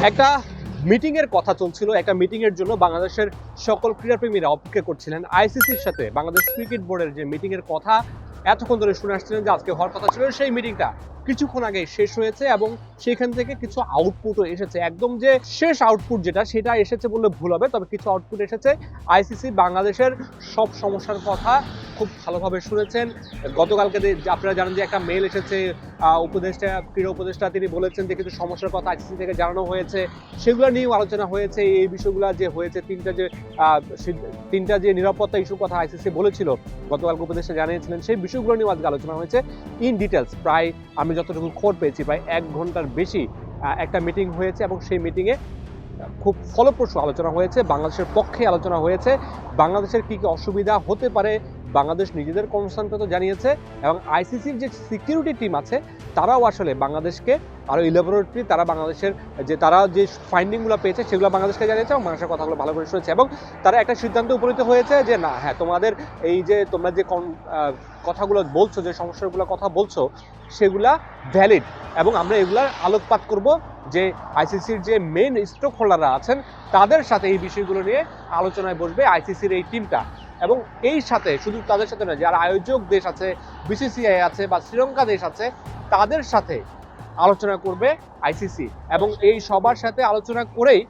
একটা মিটিং এর কথা চলছিল। একটা মিটিং এর জন্য বাংলাদেশের সকল ক্রীড়াপ্রেমীরা অপেক্ষা করছিলেন। আইসিসির সাথে বাংলাদেশ ক্রিকেট বোর্ডের যে মিটিং এর কথা এতক্ষণ ধরে শুনে আসছিলেন যে আজকে হওয়ার কথা ছিল, সেই মিটিংটা কিছুক্ষণ আগে শেষ হয়েছে এবং সেখান থেকে কিছু আউটপুটও এসেছে। একদম যে শেষ আউটপুট যেটা সেটা এসেছে বললে ভুল হবে, তবে কিছু আউটপুট এসেছে। আইসিসি বাংলাদেশের সব সমস্যার কথা খুব ভালোভাবে শুনেছেন। গতকালকে আপনারা জানেন যে একটা মেল এসেছে উপদেষ্টা, ক্রীড়া উপদেষ্টা, তিনি বলেছেন যে কিছু সমস্যার কথা আইসিসি থেকে জানানো হয়েছে, সেগুলো নিয়েও আলোচনা হয়েছে। এই বিষয়গুলো যে হয়েছে, তিনটা যে নিরাপত্তা ইস্যুর কথা আইসিসি বলেছিল, গতকালকে উপদেষ্টা জানিয়েছিলেন, সেই বিষয়গুলো নিয়েও আজকে আলোচনা হয়েছে ইন ডিটেলস। প্রায় আমি যতটুকু খবর পেয়েছি প্রায় 1 ঘন্টার বেশি একটা মিটিং হয়েছে এবং সেই মিটিংয়ে খুব ফলপ্রসূ আলোচনা হয়েছে। বাংলাদেশের পক্ষে আলোচনা হয়েছে। বাংলাদেশের কী কী অসুবিধা হতে পারে বাংলাদেশ নিজেদের কনসার্নটা তো জানিয়েছে, এবং আইসিসির যে সিকিউরিটি টিম আছে তারাও আসলে বাংলাদেশকে আরও ইলাবোরেটলি তারা যে ফাইন্ডিংগুলো পেয়েছে সেগুলো বাংলাদেশকে জানিয়েছে এবং বাংলাদেশের কথাগুলো ভালো করে শুনেছে। এবং তারা একটা সিদ্ধান্তে উপনীত হয়েছে যে না, হ্যাঁ, তোমরা যে কথাগুলো বলছো, যে সমস্যাগুলোর কথা বলছো, সেগুলা ভ্যালিড, এবং আমরা এগুলার আলোকপাত করব যে আইসিসির যে মেন স্টক হোল্ডাররা আছেন তাদের সাথে এই বিষয়গুলো নিয়ে আলোচনায় বসবে আইসিসির এই টিমটা। এবং এই সাথে শুধু তাদের সাথে নয়, যারা আয়োজক দেশ আছে, বিসিসিআই আছে বা শ্রীলঙ্কা দেশ আছে, তাদের সাথে আলোচনা করবে আইসিসি। এবং এই সবার সাথে আলোচনা করেই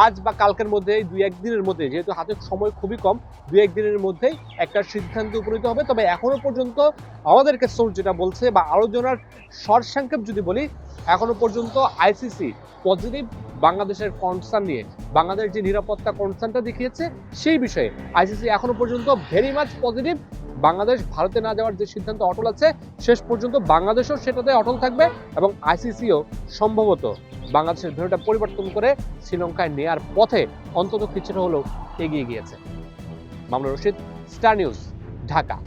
আজ বা কালকের মধ্যে, 2-1 দিনের মধ্যে, যেহেতু হাতে সময় খুবই কম, 2-1 দিনের মধ্যেই একটা সিদ্ধান্ত উপনীত হবে। তবে এখনো পর্যন্ত আমাদেরকে সোর্স যেটা বলছে বা আলোচনার সংক্ষেপ যদি বলি, এখনো পর্যন্ত আইসিসি পজিটিভ বাংলাদেশের কনসার্ন নিয়ে, বাংলাদেশ যে নিরাপত্তা কনসার্নটা দেখিয়েছে সেই বিষয়ে আইসিসি এখনো পর্যন্ত ভেরি মাচ পজিটিভ। বাংলাদেশ ভারতে না যাওয়ার যে সিদ্ধান্ত অটল আছে, শেষ পর্যন্ত বাংলাদেশও সেটাতে অটল থাকবে, এবং আইসিসিও সম্ভবত বাংলাদেশের ভেন্যুটা পরিবর্তন করে শ্রীলঙ্কায় নেয়ার পথে অন্তত কিছুটা হলেও এগিয়ে গিয়েছে। Mamunur Rashid, star news, Dhaka.